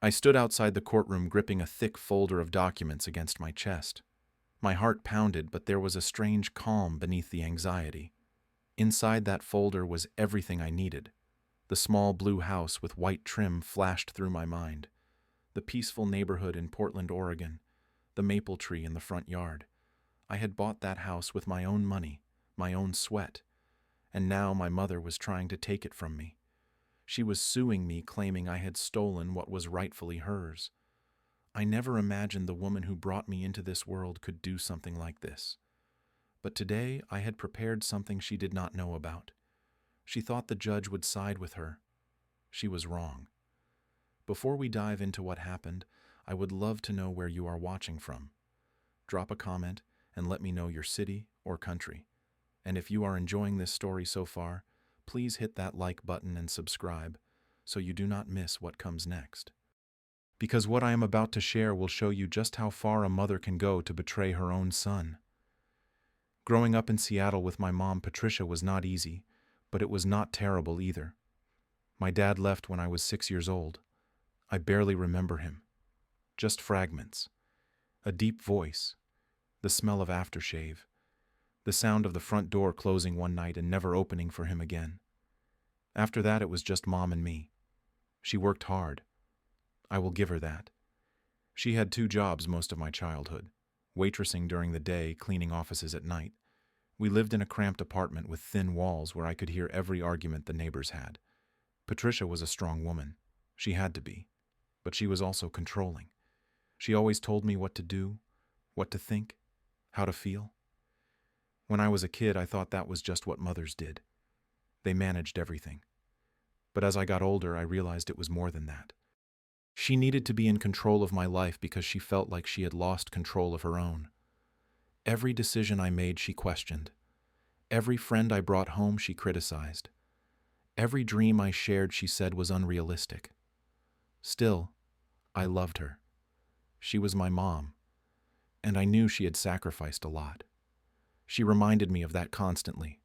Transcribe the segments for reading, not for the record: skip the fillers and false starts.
I stood outside the courtroom gripping a thick folder of documents against my chest. My heart pounded, but there was a strange calm beneath the anxiety. Inside that folder was everything I needed. The small blue house with white trim flashed through my mind. The peaceful neighborhood in Portland, Oregon. The maple tree in the front yard. I had bought that house with my own money, my own sweat. And now my mother was trying to take it from me. She was suing me, claiming I had stolen what was rightfully hers. I never imagined the woman who brought me into this world could do something like this. But today I had prepared something she did not know about. She thought the judge would side with her. She was wrong. Before we dive into what happened, I would love to know where you are watching from. Drop a comment and let me know your city or country. And if you are enjoying this story so far, please hit that like button and subscribe so you do not miss what comes next. Because what I am about to share will show you just how far a mother can go to betray her own son. Growing up in Seattle with my mom, Patricia, was not easy, but it was not terrible either. My dad left when I was 6 years old. I barely remember him. Just fragments. A deep voice. The smell of aftershave. The sound of the front door closing one night and never opening for him again. After that, it was just Mom and me. She worked hard. I will give her that. She had 2 jobs most of my childhood, waitressing during the day, cleaning offices at night. We lived in a cramped apartment with thin walls where I could hear every argument the neighbors had. Patricia was a strong woman. She had to be. But she was also controlling. She always told me what to do, what to think, how to feel. When I was a kid, I thought that was just what mothers did. They managed everything. But as I got older, I realized it was more than that. She needed to be in control of my life because she felt like she had lost control of her own. Every decision I made, she questioned. Every friend I brought home, she criticized. Every dream I shared, she said was unrealistic. Still, I loved her. She was my mom, and I knew she had sacrificed a lot. She reminded me of that constantly.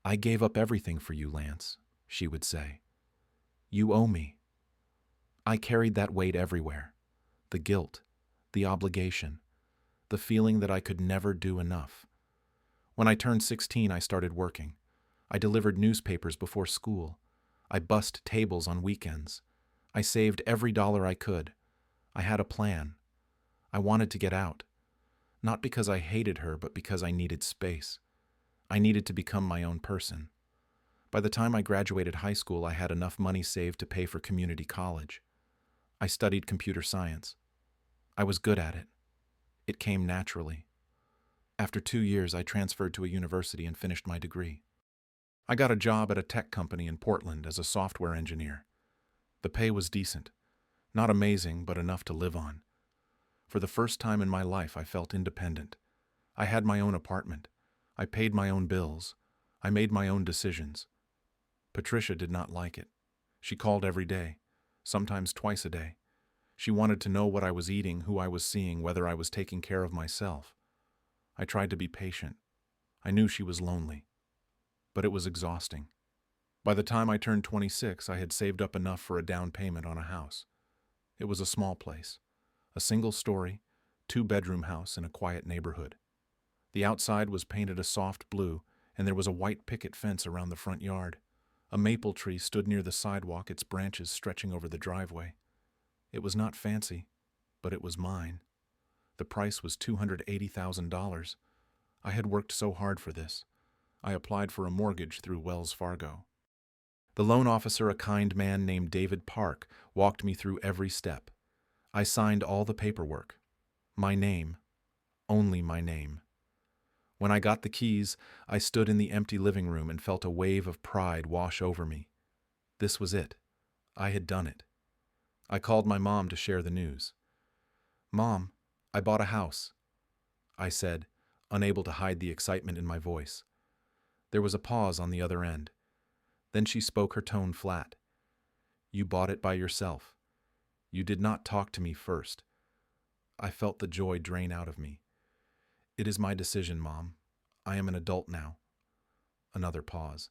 "I gave up everything for you, Lance," she would say. "You owe me." I carried that weight everywhere. The guilt, the obligation, the feeling that I could never do enough. When I turned 16, I started working. I delivered newspapers before school. I bussed tables on weekends. I saved every dollar I could. I had a plan. I wanted to get out. Not because I hated her, but because I needed space. I needed to become my own person. By the time I graduated high school, I had enough money saved to pay for community college. I studied computer science. I was good at it. It came naturally. After 2 years, I transferred to a university and finished my degree. I got a job at a tech company in Portland as a software engineer. The pay was decent. Not amazing, but enough to live on. For the first time in my life, I felt independent. I had my own apartment. I paid my own bills. I made my own decisions. Patricia did not like it. She called every day, sometimes twice a day. She wanted to know what I was eating, who I was seeing, whether I was taking care of myself. I tried to be patient. I knew she was lonely. But it was exhausting. By the time I turned 26, I had saved up enough for a down payment on a house. It was a small place. A single-story, 2-bedroom house in a quiet neighborhood. The outside was painted a soft blue, and there was a white picket fence around the front yard. A maple tree stood near the sidewalk, its branches stretching over the driveway. It was not fancy, but it was mine. The price was $280,000. I had worked so hard for this. I applied for a mortgage through Wells Fargo. The loan officer, a kind man named David Park, walked me through every step. I signed all the paperwork. My name. Only my name. When I got the keys, I stood in the empty living room and felt a wave of pride wash over me. This was it. I had done it. I called my mom to share the news. "Mom, I bought a house," I said, unable to hide the excitement in my voice. There was a pause on the other end. Then she spoke, her tone flat. "You bought it by yourself. You did not talk to me first." I felt the joy drain out of me. "It is my decision, Mom. I am an adult now." Another pause.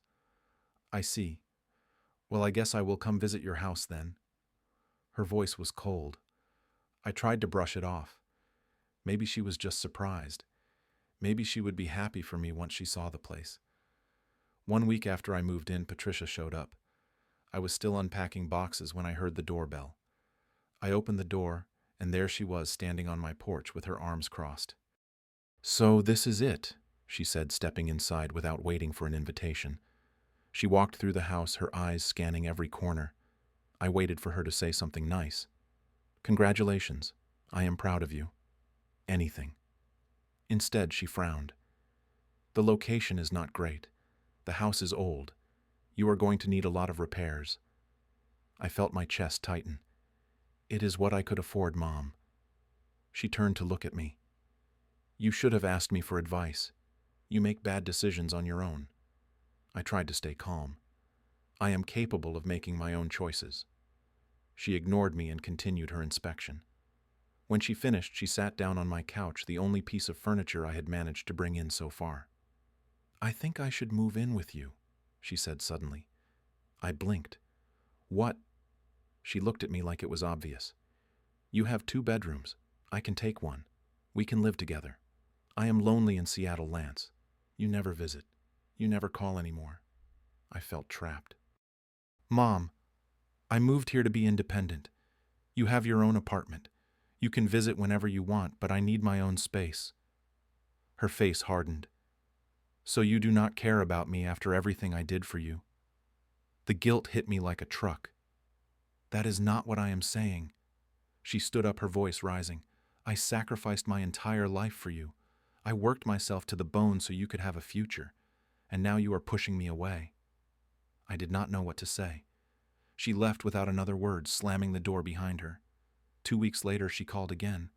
"I see. Well, I guess I will come visit your house then." Her voice was cold. I tried to brush it off. Maybe she was just surprised. Maybe she would be happy for me once she saw the place. 1 week after I moved in, Patricia showed up. I was still unpacking boxes when I heard the doorbell. I opened the door, and there she was standing on my porch with her arms crossed. "So this is it," she said, stepping inside without waiting for an invitation. She walked through the house, her eyes scanning every corner. I waited for her to say something nice. "Congratulations. I am proud of you." Anything. Instead, she frowned. "The location is not great. The house is old. You are going to need a lot of repairs." I felt my chest tighten. "It is what I could afford, Mom." She turned to look at me. "You should have asked me for advice. You make bad decisions on your own." I tried to stay calm. "I am capable of making my own choices." She ignored me and continued her inspection. When she finished, she sat down on my couch, the only piece of furniture I had managed to bring in so far. "I think I should move in with you," she said suddenly. I blinked. "What?" She looked at me like it was obvious. "You have 2 bedrooms. I can take one. We can live together. I am lonely in Seattle, Lance. You never visit. You never call anymore." I felt trapped. "Mom, I moved here to be independent. You have your own apartment. You can visit whenever you want, but I need my own space." Her face hardened. "So you do not care about me after everything I did for you?" The guilt hit me like a truck. "That is not what I am saying." She stood up, her voice rising. "I sacrificed my entire life for you. I worked myself to the bone so you could have a future, and now you are pushing me away." I did not know what to say. She left without another word, slamming the door behind her. 2 weeks later, she called again.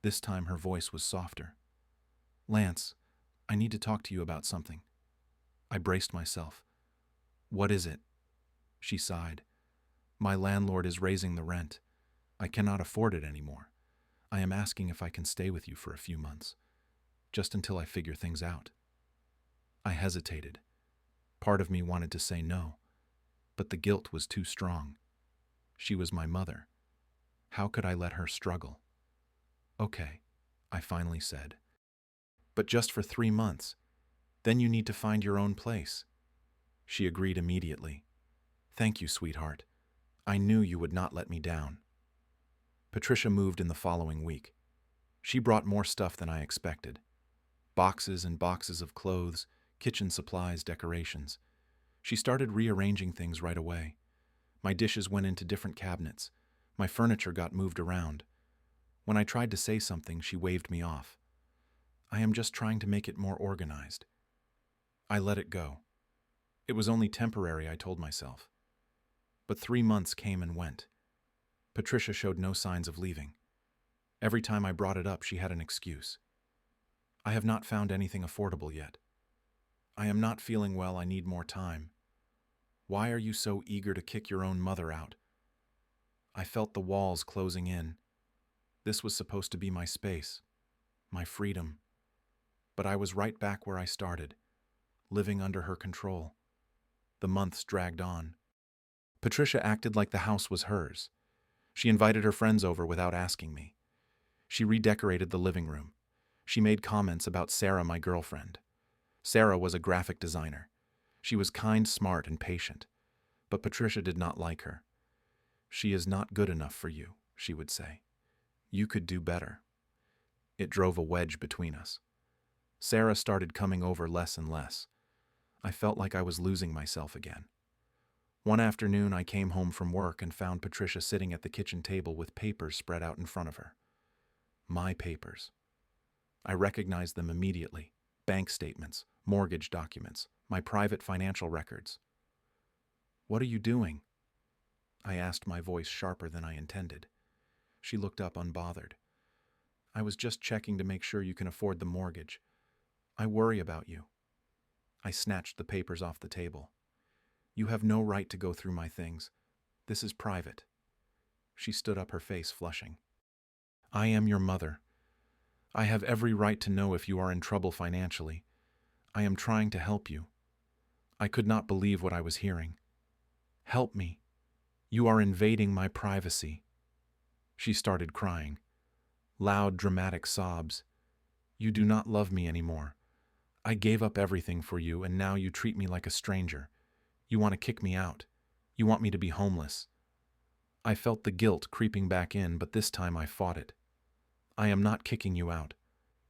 This time her voice was softer. "Lance, I need to talk to you about something." I braced myself. "What is it?" She sighed. "My landlord is raising the rent. I cannot afford it anymore. I am asking if I can stay with you for a few months, just until I figure things out." I hesitated. Part of me wanted to say no, but the guilt was too strong. She was my mother. How could I let her struggle? "Okay," I finally said. "But just for 3 months. Then you need to find your own place." She agreed immediately. "Thank you, sweetheart. I knew you would not let me down." Patricia moved in the following week. She brought more stuff than I expected. Boxes and boxes of clothes, kitchen supplies, decorations. She started rearranging things right away. My dishes went into different cabinets. My furniture got moved around. When I tried to say something, she waved me off. "I am just trying to make it more organized." I let it go. It was only temporary, I told myself. But 3 months came and went. Patricia showed no signs of leaving. Every time I brought it up, she had an excuse. "I have not found anything affordable yet." "I am not feeling well, I need more time." "Why are you so eager to kick your own mother out?" I felt the walls closing in. This was supposed to be my space, my freedom. But I was right back where I started, living under her control. The months dragged on. Patricia acted like the house was hers. She invited her friends over without asking me. She redecorated the living room. She made comments about Sarah, my girlfriend. Sarah was a graphic designer. She was kind, smart, and patient. But Patricia did not like her. "She is not good enough for you," she would say. "You could do better." It drove a wedge between us. Sarah started coming over less and less. I felt like I was losing myself again. One afternoon, I came home from work and found Patricia sitting at the kitchen table with papers spread out in front of her. My papers. I recognized them immediately. Bank statements, mortgage documents, my private financial records. "What are you doing?" I asked, my voice sharper than I intended. She looked up unbothered. "I was just checking to make sure you can afford the mortgage. I worry about you." I snatched the papers off the table. "You have no right to go through my things. This is private." She stood up, her face flushing. "I am your mother. I have every right to know if you are in trouble financially. I am trying to help you." I could not believe what I was hearing. "Help me. You are invading my privacy." She started crying. Loud, dramatic sobs. "You do not love me anymore. I gave up everything for you, and now you treat me like a stranger. You want to kick me out. You want me to be homeless." I felt the guilt creeping back in, but this time I fought it. "I am not kicking you out,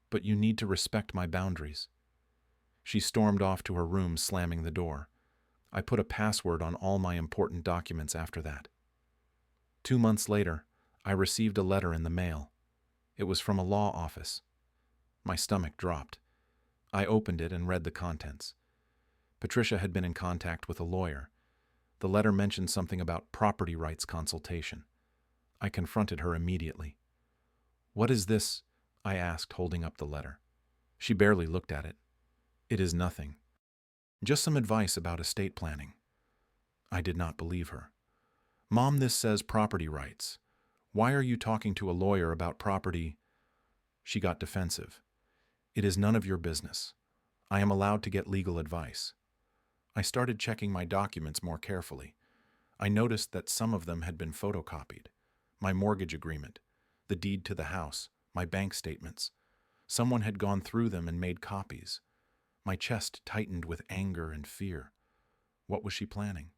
but you need to respect my boundaries." She stormed off to her room, slamming the door. I put a password on all my important documents after that. 2 months later, I received a letter in the mail. It was from a law office. My stomach dropped. I opened it and read the contents. Patricia had been in contact with a lawyer. The letter mentioned something about property rights consultation. I confronted her immediately. "What is this?" I asked, holding up the letter. She barely looked at it. "It is nothing. Just some advice about estate planning." I did not believe her. "Mom, this says property rights. Why are you talking to a lawyer about property?" She got defensive. "It is none of your business. I am allowed to get legal advice." I started checking my documents more carefully. I noticed that some of them had been photocopied. My mortgage agreement, the deed to the house, my bank statements. Someone had gone through them and made copies. My chest tightened with anger and fear. What was she planning?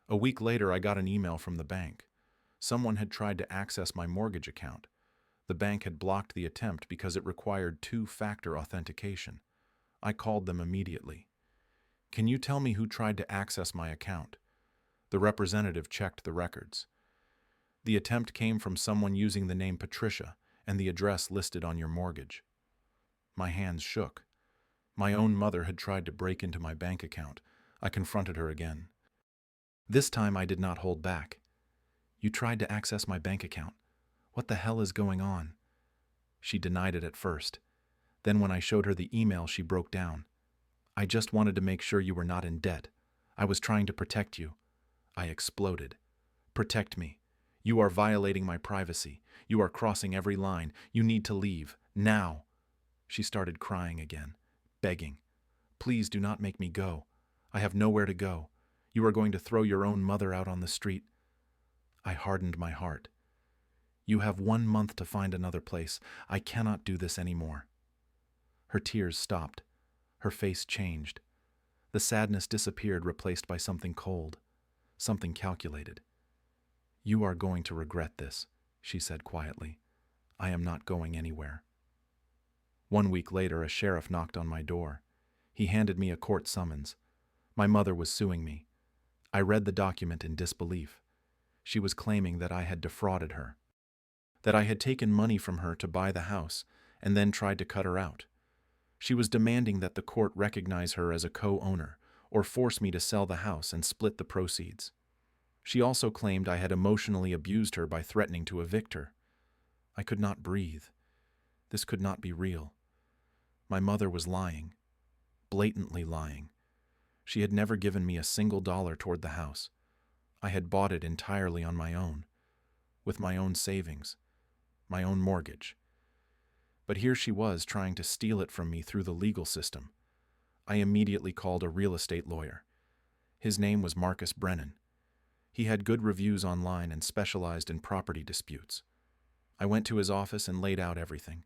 A week later, I got an email from the bank. Someone had tried to access my mortgage account. The bank had blocked the attempt because it required two-factor authentication. I called them immediately. "Can you tell me who tried to access my account?" The representative checked the records. "The attempt came from someone using the name Patricia and the address listed on your mortgage." My hands shook. My own mother had tried to break into my bank account. I confronted her again. This time I did not hold back. "You tried to access my bank account. What the hell is going on?" She denied it at first. Then when I showed her the email, she broke down. "I just wanted to make sure you were not in debt. I was trying to protect you." I exploded. "Protect me. You are violating my privacy. You are crossing every line. You need to leave. Now." She started crying again, begging. "Please do not make me go. I have nowhere to go. You are going to throw your own mother out on the street." I hardened my heart. "You have 1 month to find another place. I cannot do this anymore." Her tears stopped. Her face changed. The sadness disappeared, replaced by something cold, something calculated. "You are going to regret this," she said quietly. "I am not going anywhere." 1 week later, a sheriff knocked on my door. He handed me a court summons. My mother was suing me. I read the document in disbelief. She was claiming that I had defrauded her, that I had taken money from her to buy the house and then tried to cut her out. She was demanding that the court recognize her as a co-owner or force me to sell the house and split the proceeds. She also claimed I had emotionally abused her by threatening to evict her. I could not breathe. This could not be real. My mother was lying, blatantly lying. She had never given me a single dollar toward the house. I had bought it entirely on my own, with my own savings, my own mortgage. But here she was trying to steal it from me through the legal system. I immediately called a real estate lawyer. His name was Marcus Brennan. He had good reviews online and specialized in property disputes. I went to his office and laid out everything.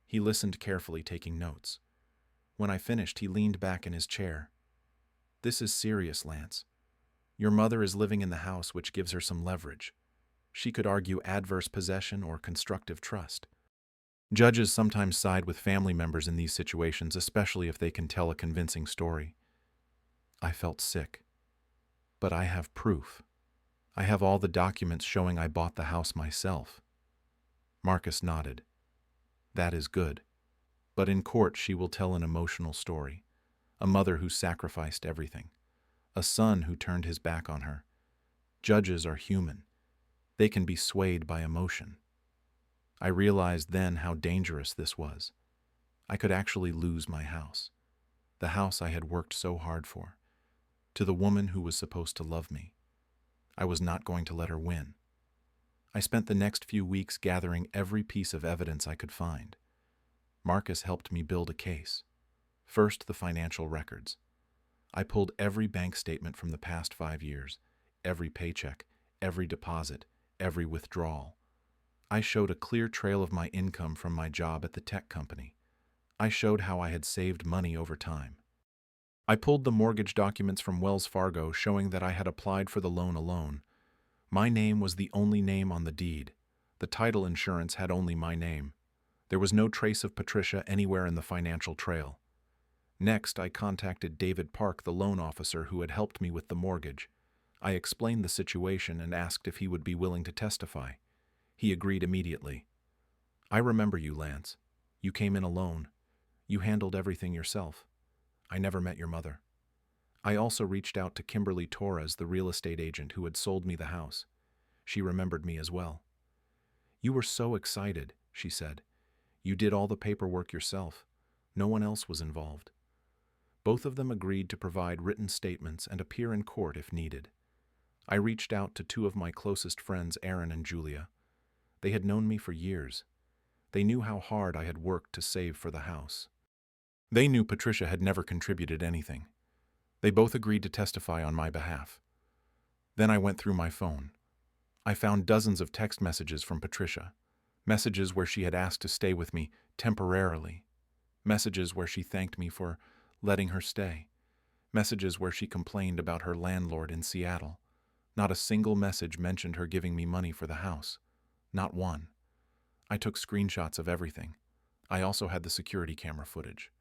He listened carefully, taking notes. When I finished, he leaned back in his chair. "This is serious, Lance. Your mother is living in the house, which gives her some leverage. She could argue adverse possession or constructive trust. Judges sometimes side with family members in these situations, especially if they can tell a convincing story." I felt sick. "But I have proof. I have all the documents showing I bought the house myself." Marcus nodded. "That is good. But in court she will tell an emotional story. A mother who sacrificed everything. A son who turned his back on her. Judges are human. They can be swayed by emotion." I realized then how dangerous this was. I could actually lose my house. The house I had worked so hard for. To the woman who was supposed to love me. I was not going to let her win. I spent the next few weeks gathering every piece of evidence I could find. Marcus helped me build a case. First, the financial records. I pulled every bank statement from the past 5 years, every paycheck, every deposit, every withdrawal. I showed a clear trail of my income from my job at the tech company. I showed how I had saved money over time. I pulled the mortgage documents from Wells Fargo showing that I had applied for the loan alone. My name was the only name on the deed. The title insurance had only my name. There was no trace of Patricia anywhere in the financial trail. Next, I contacted David Park, the loan officer who had helped me with the mortgage. I explained the situation and asked if he would be willing to testify. He agreed immediately. I remember you, Lance. You came in alone. You handled everything yourself. I never met your mother. I also reached out to Kimberly Torres, the real estate agent who had sold me the house. She remembered me as well. You were so excited, she said. You did all the paperwork yourself. No one else was involved. Both of them agreed to provide written statements and appear in court if needed. I reached out to two of my closest friends, Aaron and Julia. They had known me for years. They knew how hard I had worked to save for the house. They knew Patricia had never contributed anything. They both agreed to testify on my behalf. Then I went through my phone. I found dozens of text messages from Patricia, messages where she had asked to stay with me temporarily, messages where she thanked me for letting her stay, messages where she complained about her landlord in Seattle. Not a single message mentioned her giving me money for the house. Not one. I took screenshots of everything. I also had the security camera footage.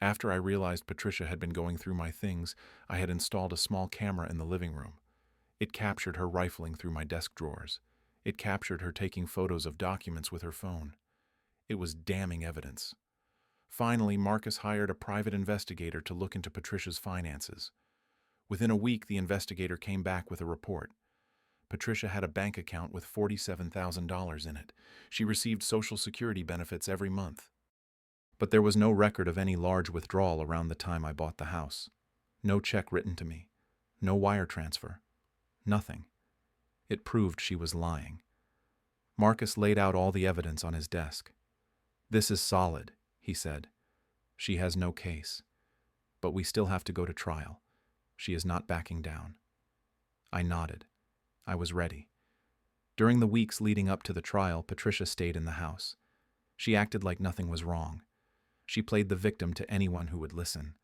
After I realized Patricia had been going through my things, I had installed a small camera in the living room. It captured her rifling through my desk drawers. It captured her taking photos of documents with her phone. It was damning evidence. Finally, Marcus hired a private investigator to look into Patricia's finances. Within a week, the investigator came back with a report. Patricia had a bank account with $47,000 in it. She received Social Security benefits every month. But there was no record of any large withdrawal around the time I bought the house. No check written to me. No wire transfer. Nothing. It proved she was lying. Marcus laid out all the evidence on his desk. "This is solid," he said. "She has no case. But we still have to go to trial. She is not backing down." I nodded. I was ready. During the weeks leading up to the trial, Patricia stayed in the house. She acted like nothing was wrong. She played the victim to anyone who would listen.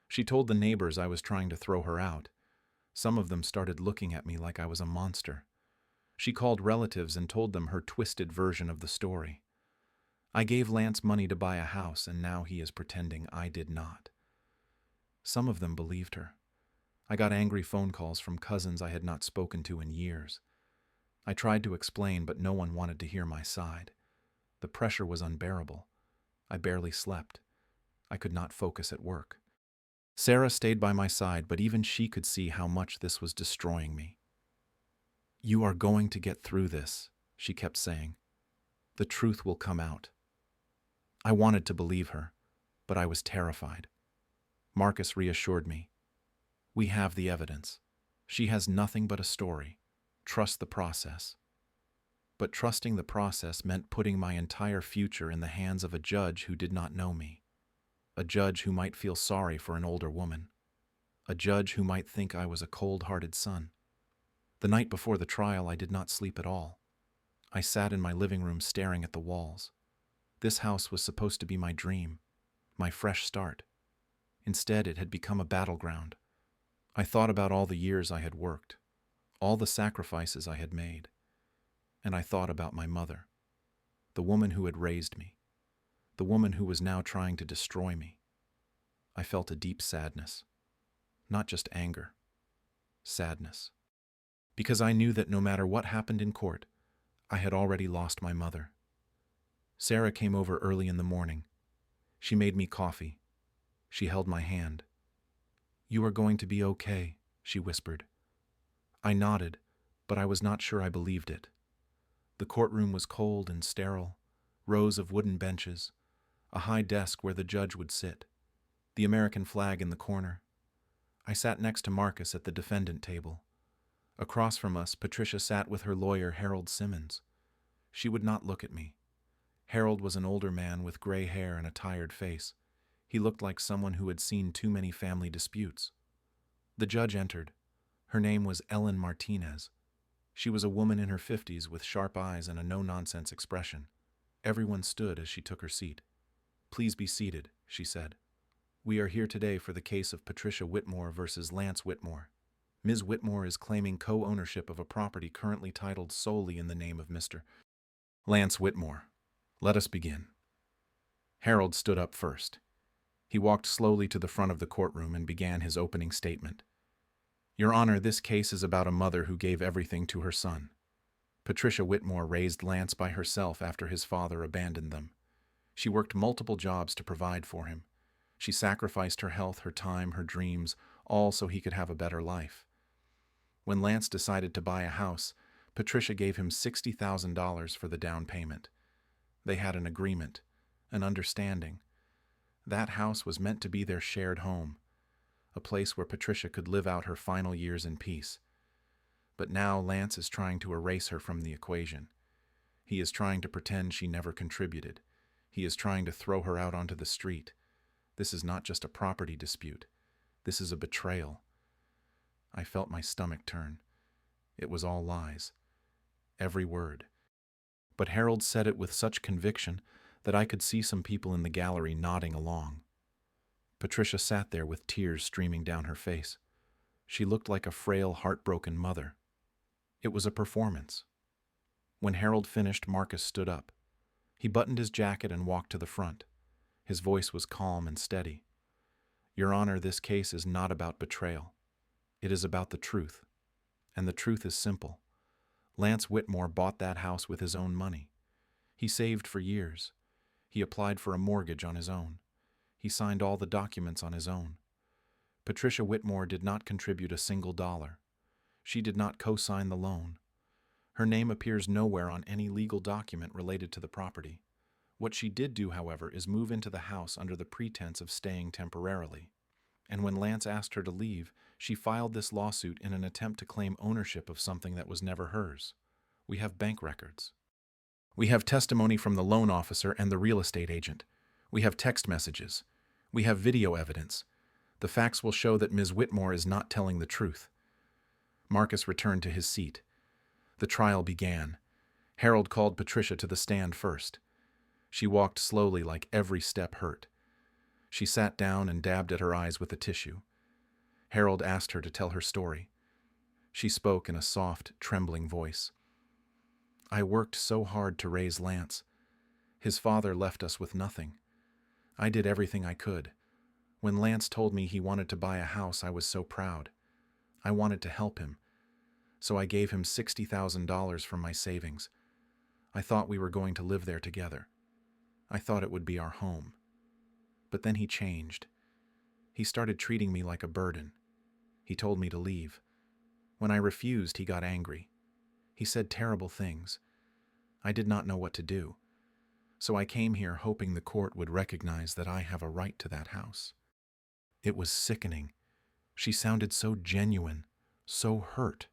She told the neighbors I was trying to throw her out. Some of them started looking at me like I was a monster. She called relatives and told them her twisted version of the story. I gave Lance money to buy a house, and now he is pretending I did not. Some of them believed her. I got angry phone calls from cousins I had not spoken to in years. I tried to explain, but no one wanted to hear my side. The pressure was unbearable. I barely slept. I could not focus at work. Sarah stayed by my side, but even she could see how much this was destroying me. "You are going to get through this," she kept saying. "The truth will come out." I wanted to believe her, but I was terrified. Marcus reassured me. "We have the evidence. She has nothing but a story. Trust the process." But trusting the process meant putting my entire future in the hands of a judge who did not know me. A judge who might feel sorry for an older woman. A judge who might think I was a cold-hearted son. The night before the trial, I did not sleep at all. I sat in my living room staring at the walls. This house was supposed to be my dream, my fresh start. Instead, it had become a battleground. I thought about all the years I had worked, all the sacrifices I had made. And I thought about my mother, the woman who had raised me, the woman who was now trying to destroy me. I felt a deep sadness, not just anger, sadness. Because I knew that no matter what happened in court, I had already lost my mother. Sarah came over early in the morning. She made me coffee. She held my hand. "You are going to be okay," she whispered. I nodded, but I was not sure I believed it. The courtroom was cold and sterile, rows of wooden benches, a high desk where the judge would sit, the American flag in the corner. I sat next to Marcus at the defendant table. Across from us, Patricia sat with her lawyer, Harold Simmons. She would not look at me. Harold was an older man with gray hair and a tired face. He looked like someone who had seen too many family disputes. The judge entered. Her name was Ellen Martinez. She was a woman in her 50s with sharp eyes and a no-nonsense expression. Everyone stood as she took her seat. "Please be seated," she said. "We are here today for the case of Patricia Whitmore versus Lance Whitmore. Ms. Whitmore is claiming co-ownership of a property currently titled solely in the name of Mr. Lance Whitmore. Let us begin." Harold stood up first. He walked slowly to the front of the courtroom and began his opening statement. "Your Honor, this case is about a mother who gave everything to her son. Patricia Whitmore raised Lance by herself after his father abandoned them. She worked multiple jobs to provide for him. She sacrificed her health, her time, her dreams, all so he could have a better life. When Lance decided to buy a house, Patricia gave him $60,000 for the down payment. They had an agreement, an understanding. That house was meant to be their shared home, a place where Patricia could live out her final years in peace. But now Lance is trying to erase her from the equation. He is trying to pretend she never contributed. He is trying to throw her out onto the street. This is not just a property dispute. This is a betrayal." I felt my stomach turn. It was all lies. Every word. But Harold said it with such conviction that I could see some people in the gallery nodding along. Patricia sat there with tears streaming down her face. She looked like a frail, heartbroken mother. It was a performance. When Harold finished, Marcus stood up. He buttoned his jacket and walked to the front. His voice was calm and steady. "Your Honor, this case is not about betrayal. It is about the truth. And the truth is simple. Lance Whitmore bought that house with his own money. He saved for years. He applied for a mortgage on his own. He signed all the documents on his own. Patricia Whitmore did not contribute a single dollar. She did not co-sign the loan. Her name appears nowhere on any legal document related to the property. What she did do, however, is move into the house under the pretense of staying temporarily. And when Lance asked her to leave, she filed this lawsuit in an attempt to claim ownership of something that was never hers. We have bank records. We have testimony from the loan officer and the real estate agent. We have text messages. We have video evidence. The facts will show that Ms. Whitmore is not telling the truth." Marcus returned to his seat. The trial began. Harold called Patricia to the stand first. She walked slowly, like every step hurt. She sat down and dabbed at her eyes with a tissue. Harold asked her to tell her story. She spoke in a soft, trembling voice. "I worked so hard to raise Lance. His father left us with nothing. I did everything I could. When Lance told me he wanted to buy a house, I was so proud. I wanted to help him. So I gave him $60,000 from my savings. I thought we were going to live there together. I thought it would be our home. But then he changed. He started treating me like a burden. He told me to leave. When I refused, he got angry. He said terrible things. I did not know what to do. So I came here hoping the court would recognize that I have a right to that house." It was sickening. She sounded so genuine, so hurt.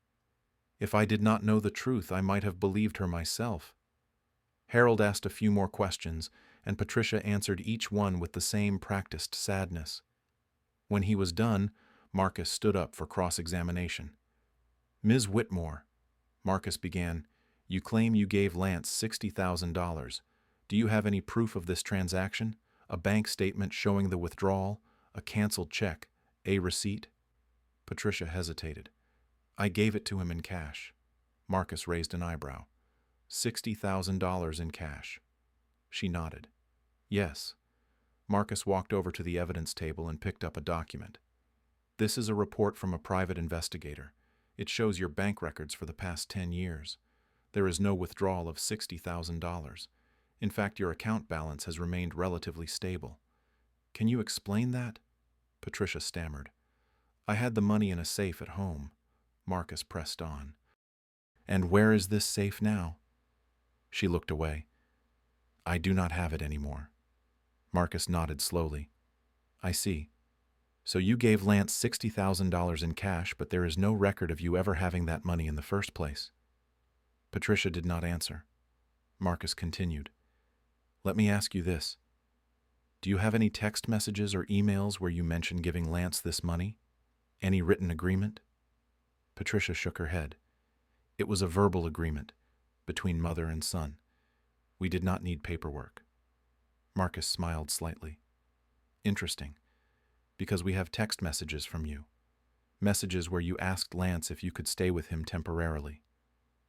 If I did not know the truth, I might have believed her myself. Harold asked a few more questions, and Patricia answered each one with the same practiced sadness. When he was done, Marcus stood up for cross-examination. "Ms. Whitmore," Marcus began, "you claim you gave Lance $60,000. Do you have any proof of this transaction? A bank statement showing the withdrawal? A canceled check? A receipt?" Patricia hesitated. "I gave it to him in cash." Marcus raised an eyebrow. $60,000 in cash. She nodded. "Yes." Marcus walked over to the evidence table and picked up a document. "This is a report from a private investigator. It shows your bank records for the past 10 years. There is no withdrawal of $60,000. In fact, your account balance has remained relatively stable. Can you explain that?" Patricia stammered. "I had the money in a safe at home." Marcus pressed on. "And where is this safe now?" She looked away. "I do not have it anymore." Marcus nodded slowly. "I see. So you gave Lance $60,000 in cash, but there is no record of you ever having that money in the first place." Patricia did not answer. Marcus continued. "Let me ask you this. Do you have any text messages or emails where you mention giving Lance this money? Any written agreement?" Patricia shook her head. It was a verbal agreement between mother and son. We did not need paperwork. Marcus smiled slightly. Interesting, because we have text messages from you. Messages where you asked Lance if you could stay with him temporarily.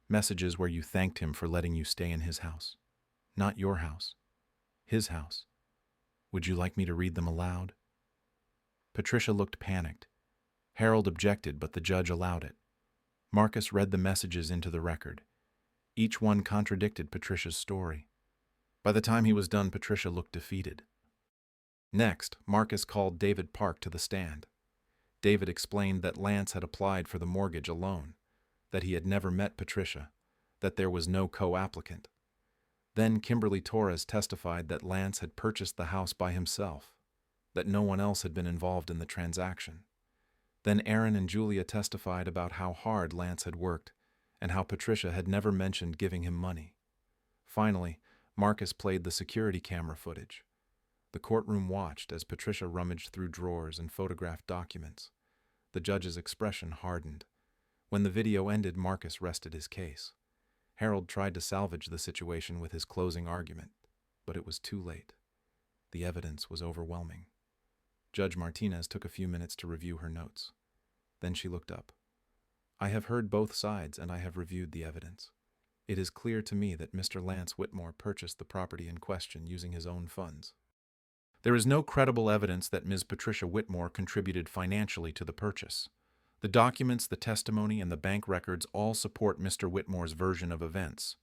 Messages where you thanked him for letting you stay in his house. Not your house. His house. Would you like me to read them aloud? Patricia looked panicked. Harold objected, but the judge allowed it. Marcus read the messages into the record. Each one contradicted Patricia's story. By the time he was done, Patricia looked defeated. Next, Marcus called David Park to the stand. David explained that Lance had applied for the mortgage alone, that he had never met Patricia, that there was no co-applicant. Then Kimberly Torres testified that Lance had purchased the house by himself, that no one else had been involved in the transaction. Then Aaron and Julia testified about how hard Lance had worked and how Patricia had never mentioned giving him money. Finally, Marcus played the security camera footage. The courtroom watched as Patricia rummaged through drawers and photographed documents. The judge's expression hardened. When the video ended, Marcus rested his case. Harold tried to salvage the situation with his closing argument, but it was too late. The evidence was overwhelming. Judge Martinez took a few minutes to review her notes. Then she looked up. I have heard both sides and I have reviewed the evidence. It is clear to me that Mr. Lance Whitmore purchased the property in question using his own funds. There is no credible evidence that Ms. Patricia Whitmore contributed financially to the purchase. The documents, the testimony, and the bank records all support Mr. Whitmore's version of events.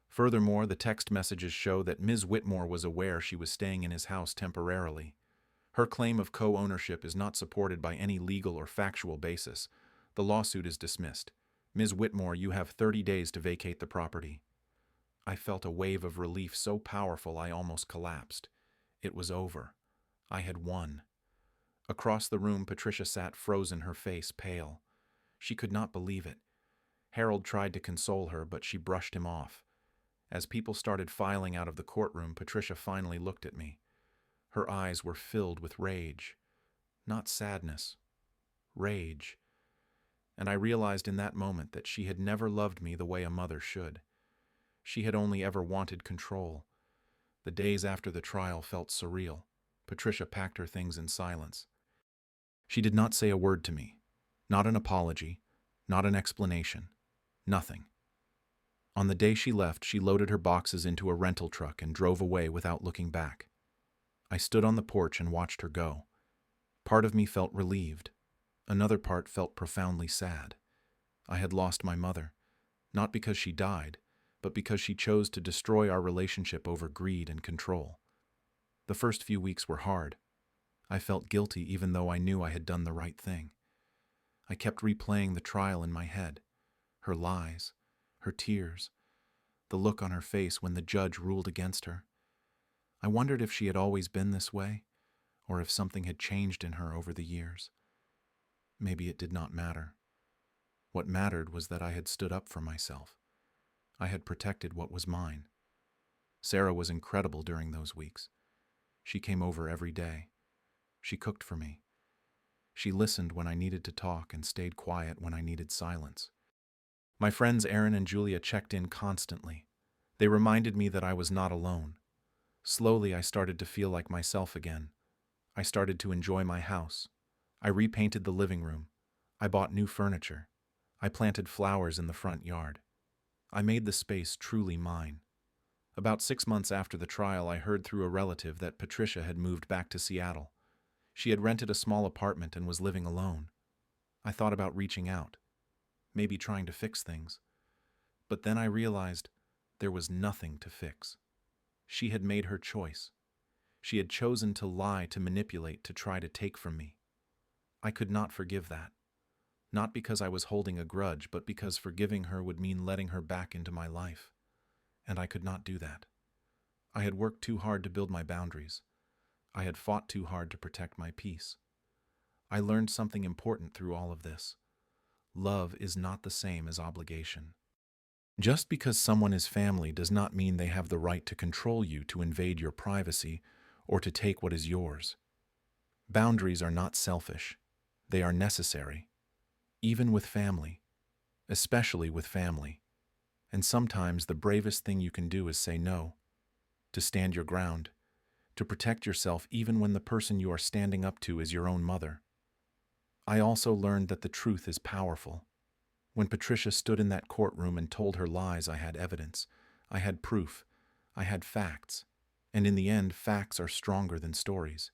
Furthermore, the text messages show that Ms. Whitmore was aware she was staying in his house temporarily. Her claim of co-ownership is not supported by any legal or factual basis. The lawsuit is dismissed. Ms. Whitmore, you have 30 days to vacate the property. I felt a wave of relief so powerful I almost collapsed. It was over. I had won. Across the room, Patricia sat frozen, her face pale. She could not believe it. Harold tried to console her, but she brushed him off. As people started filing out of the courtroom, Patricia finally looked at me. Her eyes were filled with rage. Not sadness. Rage. And I realized in that moment that she had never loved me the way a mother should. She had only ever wanted control. The days after the trial felt surreal. Patricia packed her things in silence. She did not say a word to me. Not an apology. Not an explanation. Nothing. On the day she left, she loaded her boxes into a rental truck and drove away without looking back. I stood on the porch and watched her go. Part of me felt relieved. Another part felt profoundly sad. I had lost my mother, not because she died, but because she chose to destroy our relationship over greed and control. The first few weeks were hard. I felt guilty even though I knew I had done the right thing. I kept replaying the trial in my head, her lies, her tears, the look on her face when the judge ruled against her. I wondered if she had always been this way, or if something had changed in her over the years. Maybe it did not matter. What mattered was that I had stood up for myself. I had protected what was mine. Sarah was incredible during those weeks. She came over every day. She cooked for me. She listened when I needed to talk and stayed quiet when I needed silence. My friends Aaron and Julia checked in constantly. They reminded me that I was not alone. Slowly, I started to feel like myself again. I started to enjoy my house. I repainted the living room. I bought new furniture. I planted flowers in the front yard. I made the space truly mine. About 6 months after the trial, I heard through a relative that Patricia had moved back to Seattle. She had rented a small apartment and was living alone. I thought about reaching out, maybe trying to fix things. But then I realized there was nothing to fix. She had made her choice. She had chosen to lie, to manipulate, to try to take from me. I could not forgive that. Not because I was holding a grudge, but because forgiving her would mean letting her back into my life. And I could not do that. I had worked too hard to build my boundaries. I had fought too hard to protect my peace. I learned something important through all of this. Love is not the same as obligation. Just because someone is family does not mean they have the right to control you, to invade your privacy, or to take what is yours. Boundaries are not selfish. They are necessary. Even with family. especially with family. And sometimes the bravest thing you can do is say no, to stand your ground, to protect yourself even when the person you are standing up to is your own mother. I also learned that the truth is powerful. When Patricia stood in that courtroom and told her lies, I had evidence. I had proof. I had facts. And in the end, facts are stronger than stories.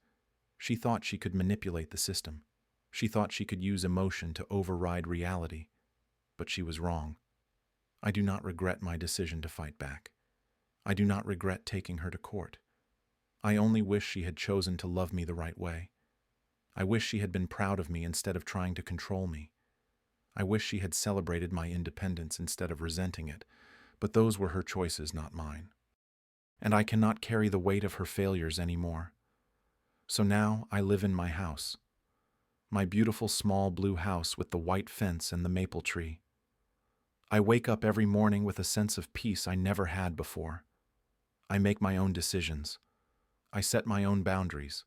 She thought she could manipulate the system. She thought she could use emotion to override reality. But she was wrong. I do not regret my decision to fight back. I do not regret taking her to court. I only wish she had chosen to love me the right way. I wish she had been proud of me instead of trying to control me. I wish she had celebrated my independence instead of resenting it, but those were her choices, not mine. And I cannot carry the weight of her failures anymore. So now I live in my house. My beautiful small blue house with the white fence and the maple tree. I wake up every morning with a sense of peace I never had before. I make my own decisions. I set my own boundaries.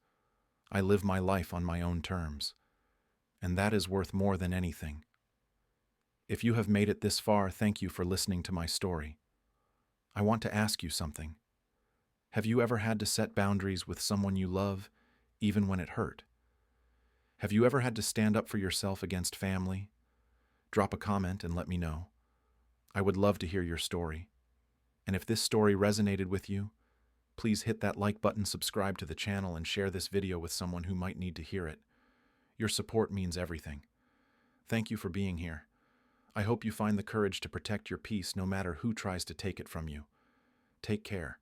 I live my life on my own terms. And that is worth more than anything. If you have made it this far, thank you for listening to my story. I want to ask you something. Have you ever had to set boundaries with someone you love, even when it hurt? Have you ever had to stand up for yourself against family? Drop a comment and let me know. I would love to hear your story. And if this story resonated with you, please hit that like button, subscribe to the channel, and share this video with someone who might need to hear it. Your support means everything. Thank you for being here. I hope you find the courage to protect your peace no matter who tries to take it from you. Take care.